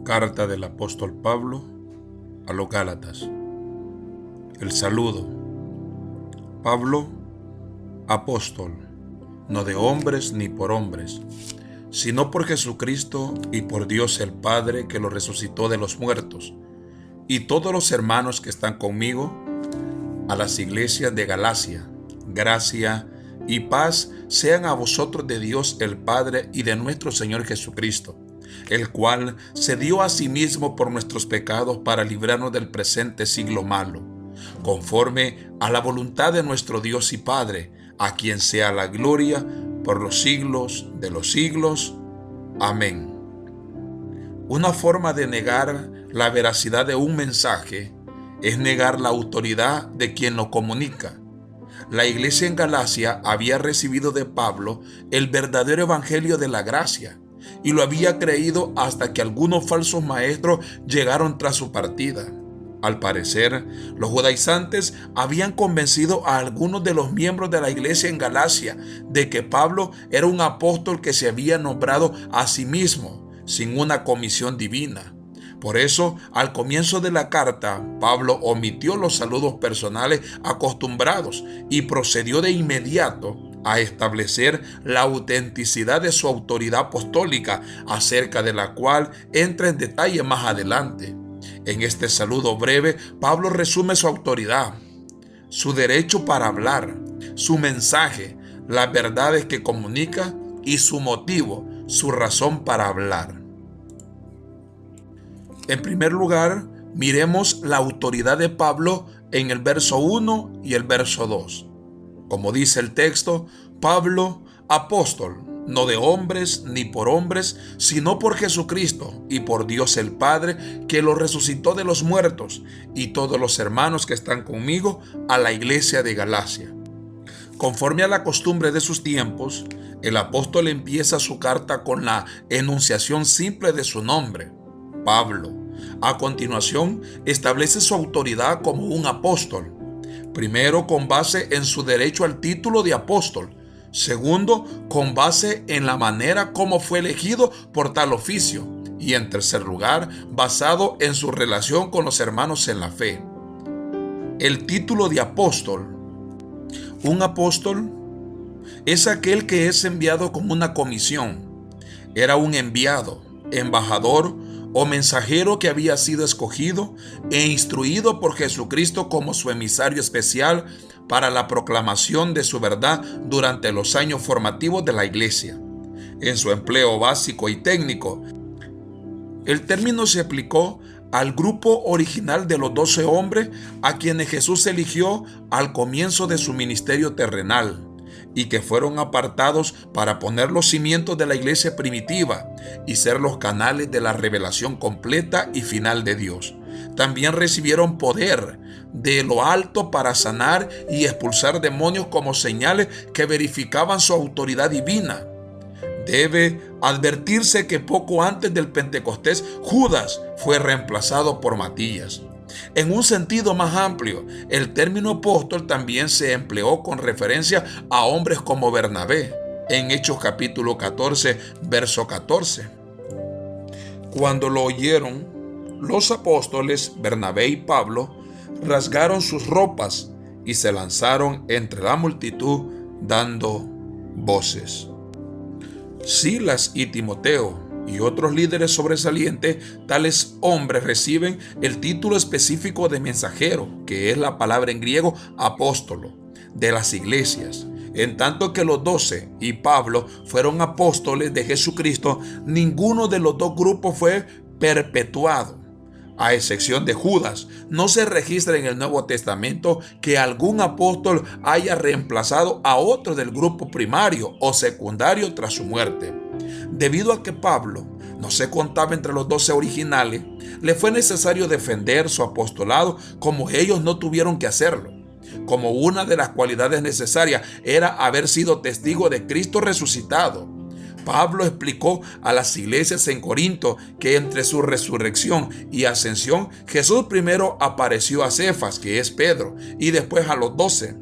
Carta del apóstol Pablo a los Gálatas. El saludo. Pablo, apóstol, no de hombres ni por hombres, sino por Jesucristo y por Dios el Padre que lo resucitó de los muertos, y todos los hermanos que están conmigo, a las iglesias de Galacia, gracia y paz sean a vosotros de Dios el Padre y de nuestro Señor Jesucristo, el cual se dio a sí mismo por nuestros pecados para librarnos del presente siglo malo, conforme a la voluntad de nuestro Dios y Padre, a quien sea la gloria por los siglos de los siglos. Amén. Una forma de negar la veracidad de un mensaje es negar la autoridad de quien lo comunica. La iglesia en Galacia había recibido de Pablo el verdadero evangelio de la gracia y lo había creído hasta que algunos falsos maestros llegaron tras su partida. Al parecer, los judaizantes habían convencido a algunos de los miembros de la iglesia en Galacia de que Pablo era un apóstol que se había nombrado a sí mismo, sin una comisión divina. Por eso, al comienzo de la carta, Pablo omitió los saludos personales acostumbrados y procedió de inmediato a establecer la autenticidad de su autoridad apostólica, acerca de la cual entra en detalle más adelante. En este saludo breve, Pablo resume su autoridad, su derecho para hablar, su mensaje, las verdades que comunica y su motivo, su razón para hablar. En primer lugar, miremos la autoridad de Pablo en el verso 1 y el verso 2. Como dice el texto, Pablo, apóstol, no de hombres ni por hombres, sino por Jesucristo y por Dios el Padre, que lo resucitó de los muertos, y todos los hermanos que están conmigo, a la iglesia de Galacia. Conforme a la costumbre de sus tiempos, el apóstol empieza su carta con la enunciación simple de su nombre, Pablo. A continuación, establece su autoridad como un apóstol. Primero, con base en su derecho al título de apóstol. Segundo, con base en la manera como fue elegido por tal oficio. Y en tercer lugar, basado en su relación con los hermanos en la fe. El título de apóstol. Un apóstol es aquel que es enviado con una comisión. Era un enviado, embajador o mensajero que había sido escogido e instruido por Jesucristo como su emisario especial para la proclamación de su verdad durante los años formativos de la iglesia. En su empleo básico y técnico, el término se aplicó al grupo original de los 12 hombres a quienes Jesús eligió al comienzo de su ministerio terrenal, y que fueron apartados para poner los cimientos de la iglesia primitiva y ser los canales de la revelación completa y final de Dios. También recibieron poder de lo alto para sanar y expulsar demonios como señales que verificaban su autoridad divina. Debe advertirse que poco antes del Pentecostés, Judas fue reemplazado por Matías. En un sentido más amplio, el término apóstol también se empleó con referencia a hombres como Bernabé, en Hechos capítulo 14, verso 14. Cuando lo oyeron, los apóstoles Bernabé y Pablo rasgaron sus ropas y se lanzaron entre la multitud dando voces. Silas y Timoteo y otros líderes sobresalientes, tales hombres reciben el título específico de mensajero, que es la palabra en griego apóstolo, de las iglesias. En tanto que los 12 y Pablo fueron apóstoles de Jesucristo, ninguno de los dos grupos fue perpetuado. A excepción de Judas, no se registra en el Nuevo Testamento que algún apóstol haya reemplazado a otro del grupo primario o secundario tras su muerte. Debido a que Pablo no se contaba entre los 12 originales, le fue necesario defender su apostolado como ellos no tuvieron que hacerlo. Como una de las cualidades necesarias era haber sido testigo de Cristo resucitado. Pablo explicó a las iglesias en Corinto que entre su resurrección y ascensión, Jesús primero apareció a Cefas, que es Pedro, y después a los 12.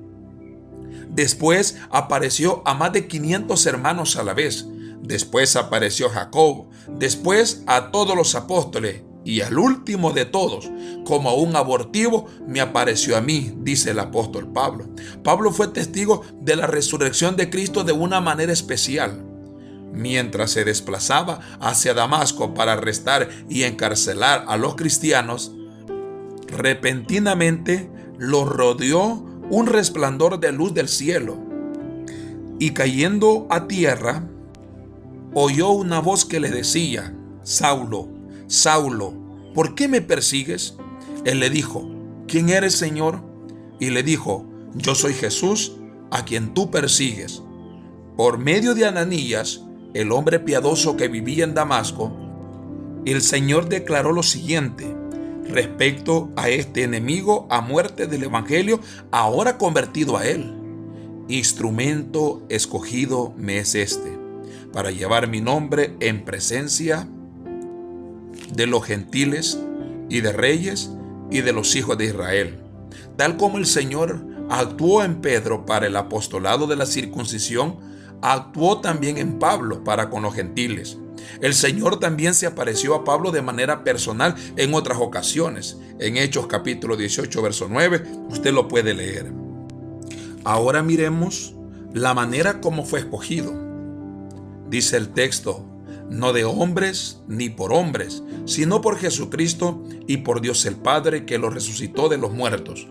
Después apareció a más de 500 hermanos a la vez. Después apareció Jacob, después a todos los apóstoles, y al último de todos, como a un abortivo, me apareció a mí, dice el apóstol Pablo. Pablo fue testigo de la resurrección de Cristo de una manera especial. Mientras se desplazaba hacia Damasco para arrestar y encarcelar a los cristianos, repentinamente lo rodeó un resplandor de luz del cielo, y cayendo a tierra, oyó una voz que le decía: Saulo, Saulo, ¿por qué me persigues? Él le dijo: ¿quién eres, Señor? Y le dijo: yo soy Jesús, a quien tú persigues. Por medio de Ananías, el hombre piadoso que vivía en Damasco, el Señor declaró lo siguiente respecto a este enemigo a muerte del evangelio, ahora convertido a él: instrumento escogido me es este, para llevar mi nombre en presencia de los gentiles y de reyes y de los hijos de Israel. Tal como el Señor actuó en Pedro para el apostolado de la circuncisión, actuó también en Pablo para con los gentiles. El Señor también se apareció a Pablo de manera personal en otras ocasiones. En Hechos capítulo 18, verso 9, usted lo puede leer. Ahora miremos la manera como fue escogido. Dice el texto: no de hombres ni por hombres, sino por Jesucristo y por Dios el Padre, que lo resucitó de los muertos.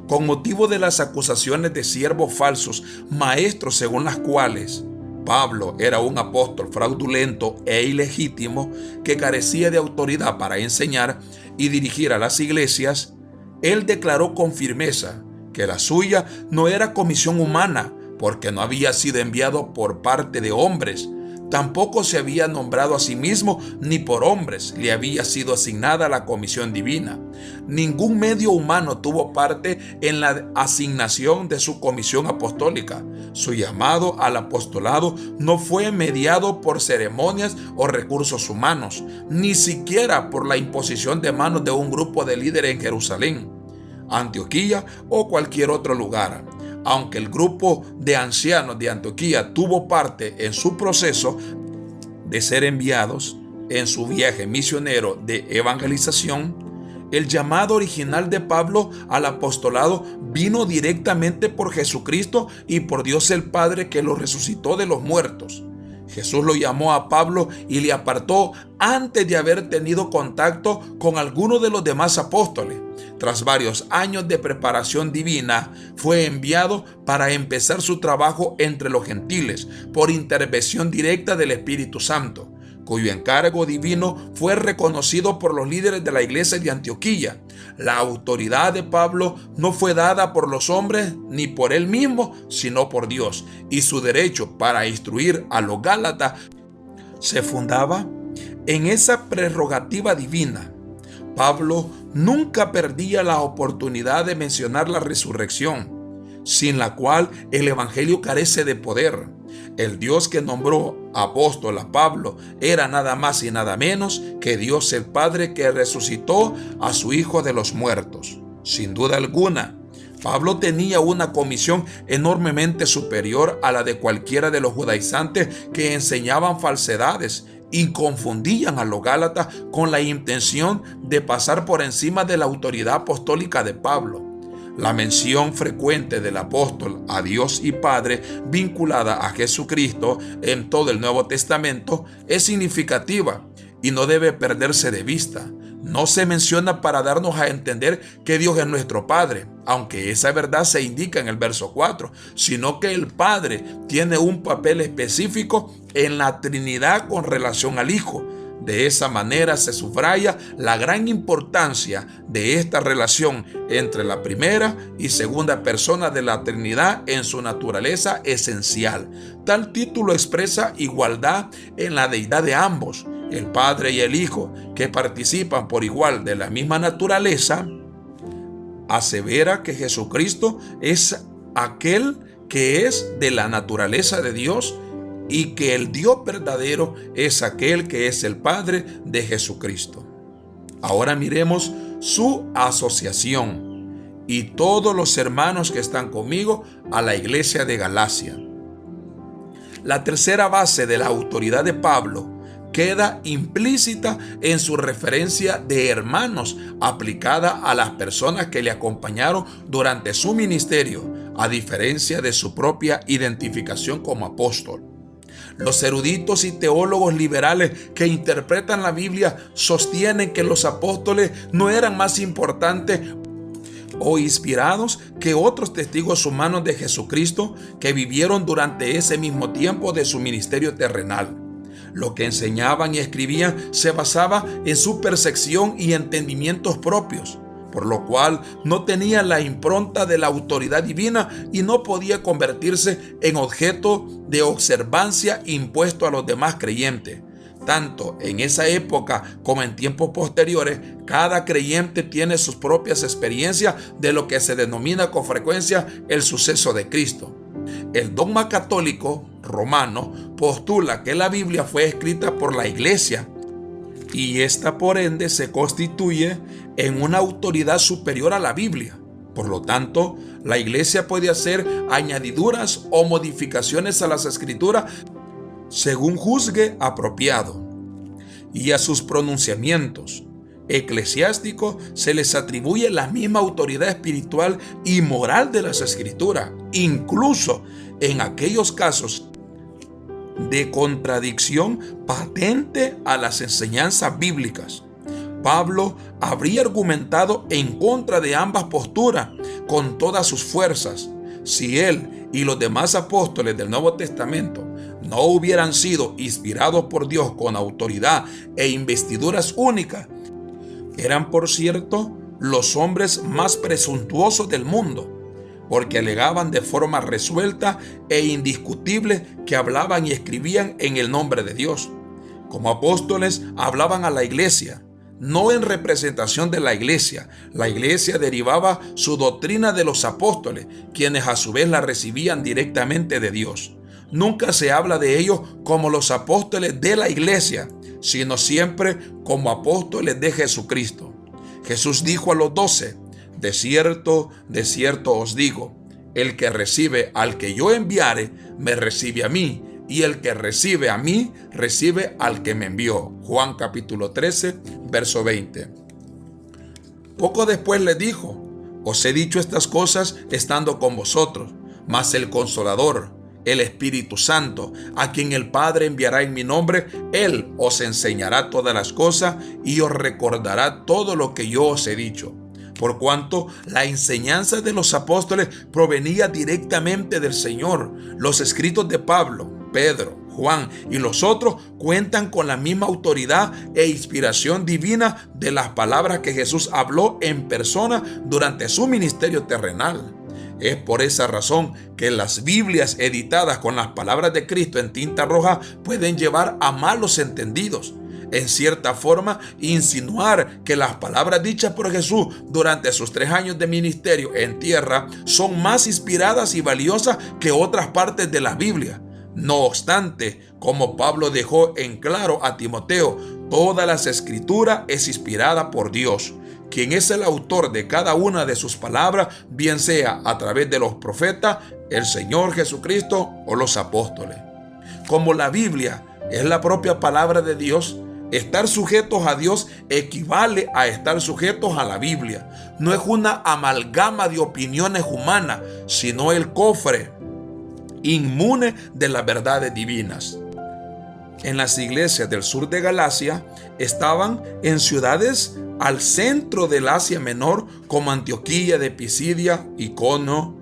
Con motivo de las acusaciones de siervos falsos, maestros según las cuales Pablo era un apóstol fraudulento e ilegítimo que carecía de autoridad para enseñar y dirigir a las iglesias, él declaró con firmeza que la suya no era comisión humana, porque no había sido enviado por parte de hombres. Tampoco se había nombrado a sí mismo, ni por hombres le había sido asignada la comisión divina. Ningún medio humano tuvo parte en la asignación de su comisión apostólica. Su llamado al apostolado no fue mediado por ceremonias o recursos humanos, ni siquiera por la imposición de manos de un grupo de líderes en Jerusalén, Antioquía o cualquier otro lugar. Aunque el grupo de ancianos de Antioquía tuvo parte en su proceso de ser enviados en su viaje misionero de evangelización, el llamado original de Pablo al apostolado vino directamente por Jesucristo y por Dios el Padre, que lo resucitó de los muertos. Jesús lo llamó a Pablo y le apartó antes de haber tenido contacto con alguno de los demás apóstoles. Tras varios años de preparación divina, fue enviado para empezar su trabajo entre los gentiles por intervención directa del Espíritu Santo, cuyo encargo divino fue reconocido por los líderes de la iglesia de Antioquía. La autoridad de Pablo no fue dada por los hombres ni por él mismo, sino por Dios, y su derecho para instruir a los gálatas se fundaba en esa prerrogativa divina. Pablo nunca perdía la oportunidad de mencionar la resurrección, sin la cual el evangelio carece de poder. El Dios que nombró apóstol a Pablo era nada más y nada menos que Dios el Padre, que resucitó a su Hijo de los muertos. Sin duda alguna, Pablo tenía una comisión enormemente superior a la de cualquiera de los judaizantes que enseñaban falsedades y confundían a los gálatas con la intención de pasar por encima de la autoridad apostólica de Pablo. La mención frecuente del apóstol a Dios y Padre vinculada a Jesucristo en todo el Nuevo Testamento es significativa y no debe perderse de vista. No se menciona para darnos a entender que Dios es nuestro Padre, aunque esa verdad se indica en el verso 4, sino que el Padre tiene un papel específico en la Trinidad con relación al Hijo. De esa manera se subraya la gran importancia de esta relación entre la primera y segunda persona de la Trinidad en su naturaleza esencial. Tal título expresa igualdad en la deidad de ambos, el Padre y el Hijo, que participan por igual de la misma naturaleza. Asevera que Jesucristo es aquel que es de la naturaleza de Dios y que el Dios verdadero es aquel que es el Padre de Jesucristo. Ahora miremos su asociación y todos los hermanos que están conmigo a la iglesia de Galacia. La tercera base de la autoridad de Pablo queda implícita en su referencia de hermanos aplicada a las personas que le acompañaron durante su ministerio, a diferencia de su propia identificación como apóstol. Los eruditos y teólogos liberales que interpretan la Biblia sostienen que los apóstoles no eran más importantes o inspirados que otros testigos humanos de Jesucristo que vivieron durante ese mismo tiempo de su ministerio terrenal. Lo que enseñaban y escribían se basaba en su percepción y entendimientos propios, por lo cual no tenía la impronta de la autoridad divina y no podía convertirse en objeto de observancia impuesto a los demás creyentes. Tanto en esa época como en tiempos posteriores, cada creyente tiene sus propias experiencias de lo que se denomina con frecuencia el suceso de Cristo. El dogma católico romano postula que la Biblia fue escrita por la Iglesia y esta por ende se constituye en una autoridad superior a la Biblia. Por lo tanto, la Iglesia puede hacer añadiduras o modificaciones a las Escrituras según juzgue apropiado. Y a sus pronunciamientos eclesiásticos se les atribuye la misma autoridad espiritual y moral de las Escrituras, incluso en aquellos casos de contradicción patente a las enseñanzas bíblicas. Pablo habría argumentado en contra de ambas posturas con todas sus fuerzas. Si él y los demás apóstoles del Nuevo Testamento no hubieran sido inspirados por Dios con autoridad e investiduras únicas, eran por cierto los hombres más presuntuosos del mundo, porque alegaban de forma resuelta e indiscutible que hablaban y escribían en el nombre de Dios. Como apóstoles hablaban a la iglesia, no en representación de la iglesia. La iglesia derivaba su doctrina de los apóstoles, quienes a su vez la recibían directamente de Dios. Nunca se habla de ellos como los apóstoles de la iglesia, sino siempre como apóstoles de Jesucristo. Jesús dijo a los 12, de cierto os digo, el que recibe al que yo enviare, me recibe a mí, y el que recibe a mí, recibe al que me envió. Juan capítulo 13, verso 20. Poco después le dijo, os he dicho estas cosas estando con vosotros, mas el Consolador, el Espíritu Santo, a quien el Padre enviará en mi nombre, Él os enseñará todas las cosas y os recordará todo lo que yo os he dicho. Por cuanto la enseñanza de los apóstoles provenía directamente del Señor, los escritos de Pablo, Pedro, Juan y los otros cuentan con la misma autoridad e inspiración divina de las palabras que Jesús habló en persona durante su ministerio terrenal. Es por esa razón que las Biblias editadas con las palabras de Cristo en tinta roja pueden llevar a malos entendidos. En cierta forma, insinuar que las palabras dichas por Jesús durante sus 3 años de ministerio en tierra son más inspiradas y valiosas que otras partes de la Biblia. No obstante, como Pablo dejó en claro a Timoteo, toda la Escritura es inspirada por Dios, quien es el autor de cada una de sus palabras, bien sea a través de los profetas, el Señor Jesucristo o los apóstoles. Como la Biblia es la propia palabra de Dios, estar sujetos a Dios equivale a estar sujetos a la Biblia. No es una amalgama de opiniones humanas, sino el cofre inmune de las verdades divinas. En las iglesias del sur de Galacia estaban en ciudades al centro del Asia Menor como Antioquía de Pisidia, Iconio,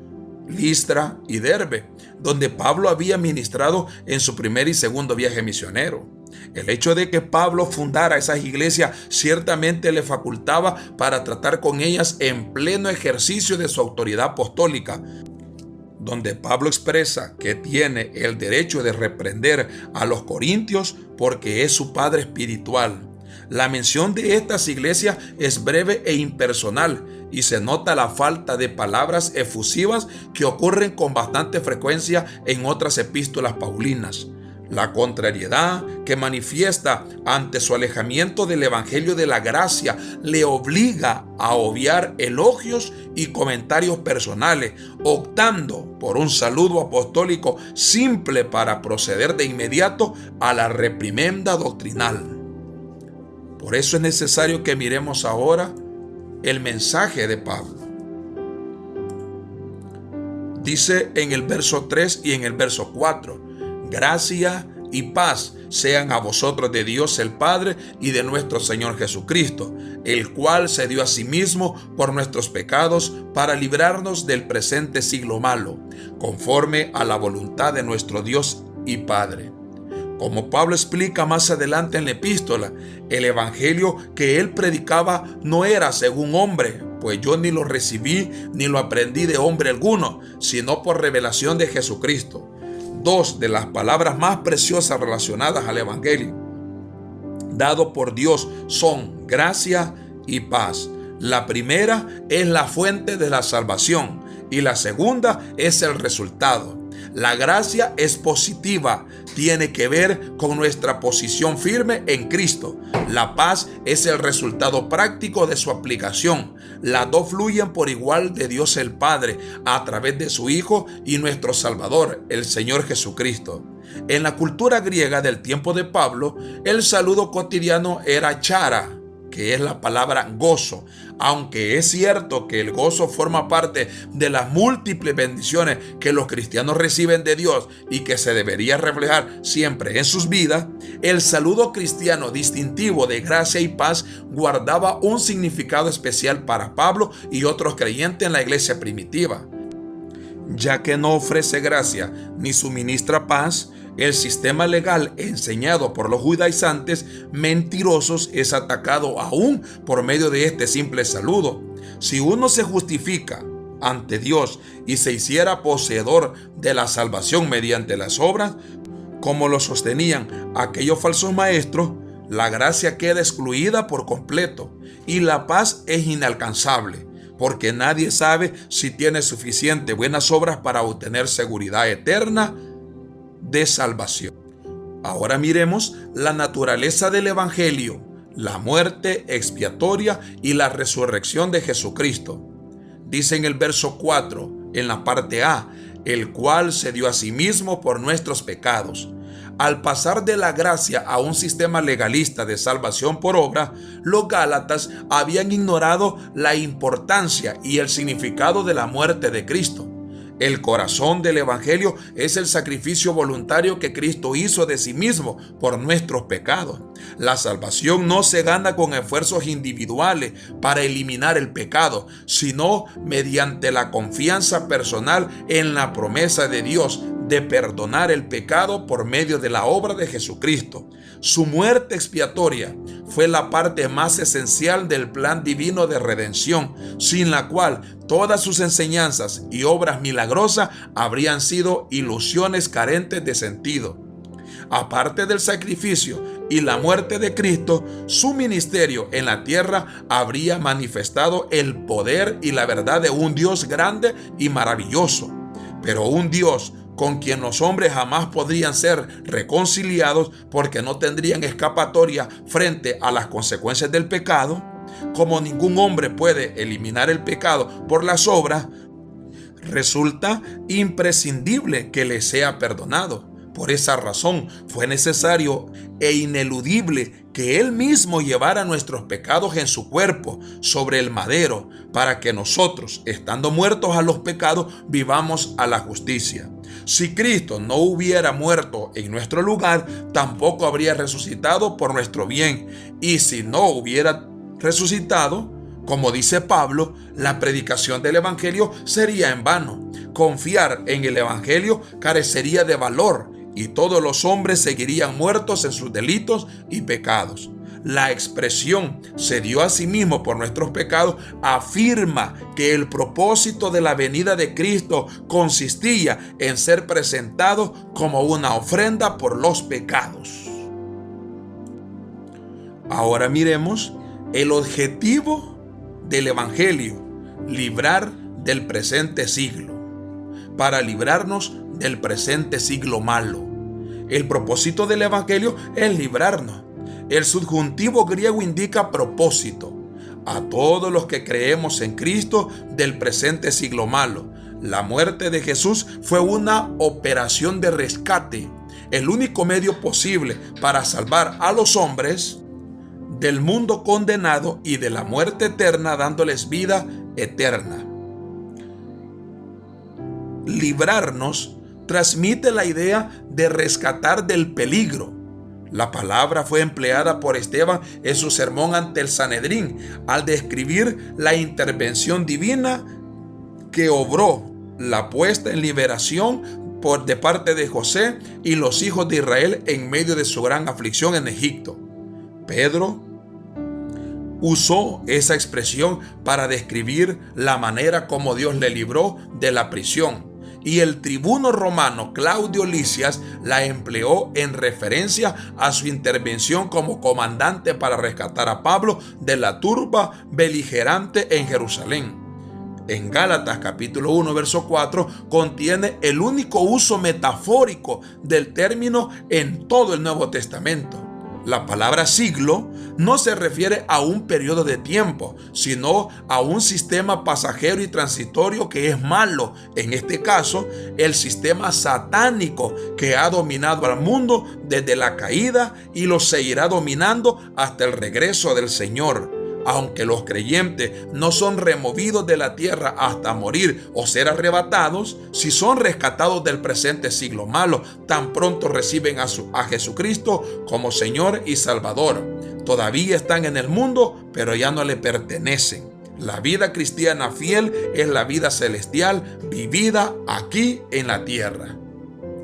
Listra y Derbe, donde Pablo había ministrado en su primer y segundo viaje misionero. El hecho de que Pablo fundara esas iglesias ciertamente le facultaba para tratar con ellas en pleno ejercicio de su autoridad apostólica, donde Pablo expresa que tiene el derecho de reprender a los corintios porque es su padre espiritual. La mención de estas iglesias es breve e impersonal y se nota la falta de palabras efusivas que ocurren con bastante frecuencia en otras epístolas paulinas. La contrariedad que manifiesta ante su alejamiento del Evangelio de la gracia le obliga a obviar elogios y comentarios personales, optando por un saludo apostólico simple para proceder de inmediato a la reprimenda doctrinal. Por eso es necesario que miremos ahora el mensaje de Pablo. Dice en el verso 3 y en el verso 4, gracia y paz sean a vosotros de Dios el Padre y de nuestro Señor Jesucristo, el cual se dio a sí mismo por nuestros pecados para librarnos del presente siglo malo, conforme a la voluntad de nuestro Dios y Padre. Como Pablo explica más adelante en la epístola, el evangelio que él predicaba no era según hombre, pues yo ni lo recibí ni lo aprendí de hombre alguno, sino por revelación de Jesucristo. Dos de las palabras más preciosas relacionadas al evangelio dado por Dios son gracia y paz. La primera es la fuente de la salvación y la segunda es el resultado. La gracia es positiva, tiene que ver con nuestra posición firme en Cristo. La paz es el resultado práctico de su aplicación. Las dos fluyen por igual de Dios el Padre a través de su Hijo y nuestro Salvador, el Señor Jesucristo. En la cultura griega del tiempo de Pablo, el saludo cotidiano era chara, que es la palabra gozo, aunque es cierto que el gozo forma parte de las múltiples bendiciones que los cristianos reciben de Dios y que se debería reflejar siempre en sus vidas, el saludo cristiano distintivo de gracia y paz guardaba un significado especial para Pablo y otros creyentes en la iglesia primitiva. Ya que no ofrece gracia ni suministra paz, el sistema legal enseñado por los judaizantes mentirosos es atacado aún por medio de este simple saludo. Si uno se justifica ante Dios y se hiciera poseedor de la salvación mediante las obras, como lo sostenían aquellos falsos maestros, la gracia queda excluida por completo y la paz es inalcanzable, porque nadie sabe si tiene suficiente buenas obras para obtener seguridad eterna de salvación. Ahora miremos la naturaleza del evangelio, la muerte expiatoria y la resurrección de Jesucristo. Dice en el verso 4, en la parte A, el cual se dio a sí mismo por nuestros pecados. Al pasar de la gracia a un sistema legalista de salvación por obra, los gálatas habían ignorado la importancia y el significado de la muerte de Cristo. El corazón del evangelio es el sacrificio voluntario que Cristo hizo de sí mismo por nuestros pecados. La salvación no se gana con esfuerzos individuales para eliminar el pecado, sino mediante la confianza personal en la promesa de Dios de perdonar el pecado por medio de la obra de Jesucristo. Su muerte expiatoria fue la parte más esencial del plan divino de redención, sin la cual todas sus enseñanzas y obras milagrosas habrían sido ilusiones carentes de sentido. Aparte del sacrificio y la muerte de Cristo, su ministerio en la tierra habría manifestado el poder y la verdad de un Dios grande y maravilloso, pero un Dios con quien los hombres jamás podrían ser reconciliados porque no tendrían escapatoria frente a las consecuencias del pecado. Como ningún hombre puede eliminar el pecado por las obras, resulta imprescindible que le sea perdonado. Por esa razón fue necesario e ineludible que Él mismo llevara nuestros pecados en su cuerpo sobre el madero, para que nosotros, estando muertos a los pecados, vivamos a la justicia. Si Cristo no hubiera muerto en nuestro lugar, tampoco habría resucitado por nuestro bien. Y si no hubiera resucitado, como dice Pablo, la predicación del evangelio sería en vano. Confiar en el evangelio carecería de valor y todos los hombres seguirían muertos en sus delitos y pecados. La expresión se dio a sí mismo por nuestros pecados afirma que el propósito de la venida de Cristo consistía en ser presentado como una ofrenda por los pecados. Ahora miremos el objetivo del evangelio: librar del presente siglo, para librarnos del presente siglo malo. El propósito del Evangelio es librarnos. El subjuntivo griego indica propósito. A todos los que creemos en Cristo del presente siglo malo, la muerte de Jesús fue una operación de rescate, el único medio posible para salvar a los hombres del mundo condenado y de la muerte eterna, dándoles vida eterna. Librarnos transmite la idea de rescatar del peligro. La palabra fue empleada por Esteban en su sermón ante el Sanedrín al describir la intervención divina que obró la puesta en liberación de parte de José y los hijos de Israel en medio de su gran aflicción en Egipto. Pedro usó esa expresión para describir la manera como Dios le libró de la prisión, y el tribuno romano Claudio Lisias la empleó en referencia a su intervención como comandante para rescatar a Pablo de la turba beligerante en Jerusalén. En Gálatas capítulo 1 verso 4 contiene el único uso metafórico del término en todo el Nuevo Testamento. La palabra siglo no se refiere a un periodo de tiempo, sino a un sistema pasajero y transitorio que es malo. En este caso, el sistema satánico que ha dominado al mundo desde la caída y lo seguirá dominando hasta el regreso del Señor. Aunque los creyentes no son removidos de la tierra hasta morir o ser arrebatados, si son rescatados del presente siglo malo, tan pronto reciben a Jesucristo como Señor y Salvador. Todavía están en el mundo, pero ya no le pertenecen. La vida cristiana fiel es la vida celestial vivida aquí en la tierra.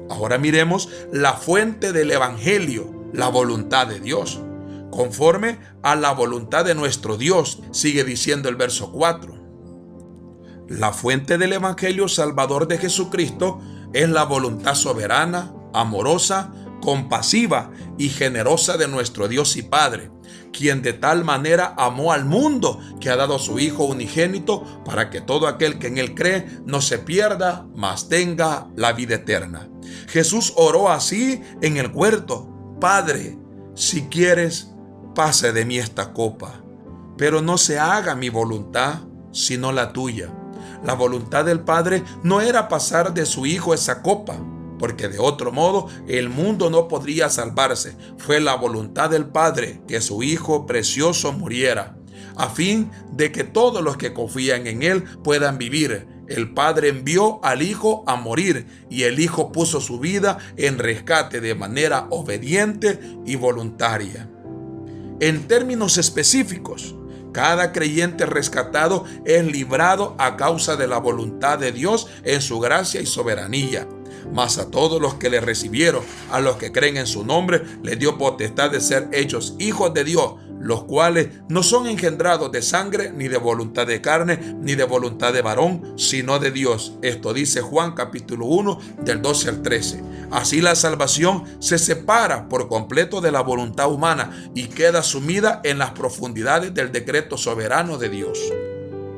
Ahora miremos la fuente del Evangelio, la voluntad de Dios. Conforme a la voluntad de nuestro Dios, sigue diciendo el verso 4. La fuente del Evangelio Salvador de Jesucristo es la voluntad soberana, amorosa, compasiva y generosa de nuestro Dios y Padre, quien de tal manera amó al mundo que ha dado a su Hijo unigénito para que todo aquel que en Él cree no se pierda, mas tenga la vida eterna. Jesús oró así en el huerto: Padre, si quieres, pase de mí esta copa, pero no se haga mi voluntad, sino la tuya. La voluntad del Padre no era pasar de su Hijo esa copa, porque de otro modo el mundo no podría salvarse. Fue la voluntad del Padre que su Hijo precioso muriera, a fin de que todos los que confían en Él puedan vivir. El Padre envió al Hijo a morir, y el Hijo puso su vida en rescate de manera obediente y voluntaria. En términos específicos, cada creyente rescatado es librado a causa de la voluntad de Dios en su gracia y soberanía. Mas a todos los que le recibieron, a los que creen en su nombre, les dio potestad de ser hechos hijos de Dios, los cuales no son engendrados de sangre, ni de voluntad de carne, ni de voluntad de varón, sino de Dios. Esto dice Juan capítulo 1, del 12 al 13. Así la salvación se separa por completo de la voluntad humana y queda sumida en las profundidades del decreto soberano de Dios.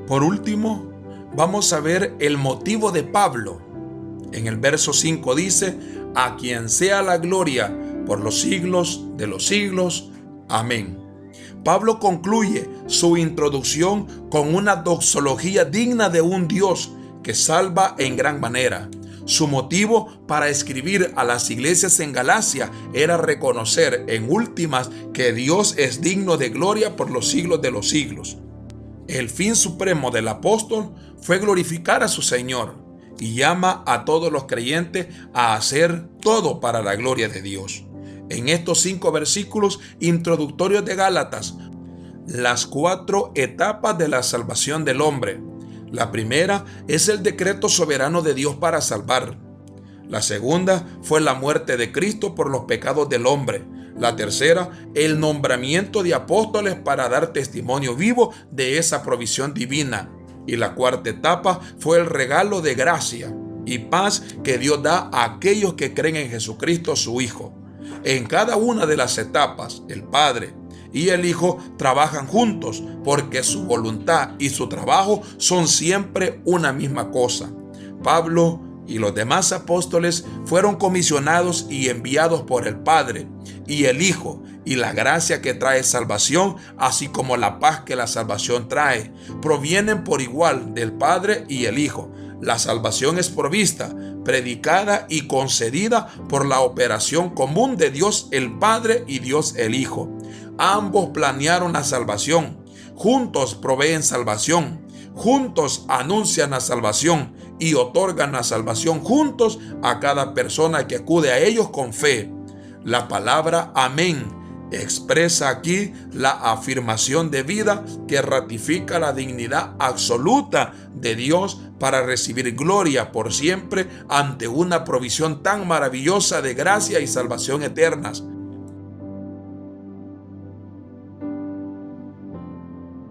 Por último, vamos a ver el motivo de Pablo. En el verso 5 dice: a quien sea la gloria por los siglos de los siglos. Amén. Pablo concluye su introducción con una doxología digna de un Dios que salva en gran manera. Su motivo para escribir a las iglesias en Galacia era reconocer en últimas que Dios es digno de gloria por los siglos de los siglos. El fin supremo del apóstol fue glorificar a su Señor, y llama a todos los creyentes a hacer todo para la gloria de Dios. En estos 5 versículos introductorios de Gálatas, las 4 etapas de la salvación del hombre. La primera es el decreto soberano de Dios para salvar. La segunda fue la muerte de Cristo por los pecados del hombre. La tercera, el nombramiento de apóstoles para dar testimonio vivo de esa provisión divina. Y la cuarta etapa fue el regalo de gracia y paz que Dios da a aquellos que creen en Jesucristo su Hijo. En cada una de las etapas, el Padre y el Hijo trabajan juntos, porque su voluntad y su trabajo son siempre una misma cosa. Pablo y los demás apóstoles fueron comisionados y enviados por el Padre y el Hijo, y la gracia que trae salvación, así como la paz que la salvación trae, provienen por igual del Padre y el Hijo. La salvación es provista, predicada y concedida por la operación común de Dios el Padre y Dios el Hijo. Ambos planearon la salvación, juntos proveen salvación, juntos anuncian la salvación y otorgan la salvación juntos a cada persona que acude a ellos con fe. La palabra amén expresa aquí la afirmación de vida que ratifica la dignidad absoluta de Dios para recibir gloria por siempre ante una provisión tan maravillosa de gracia y salvación eternas.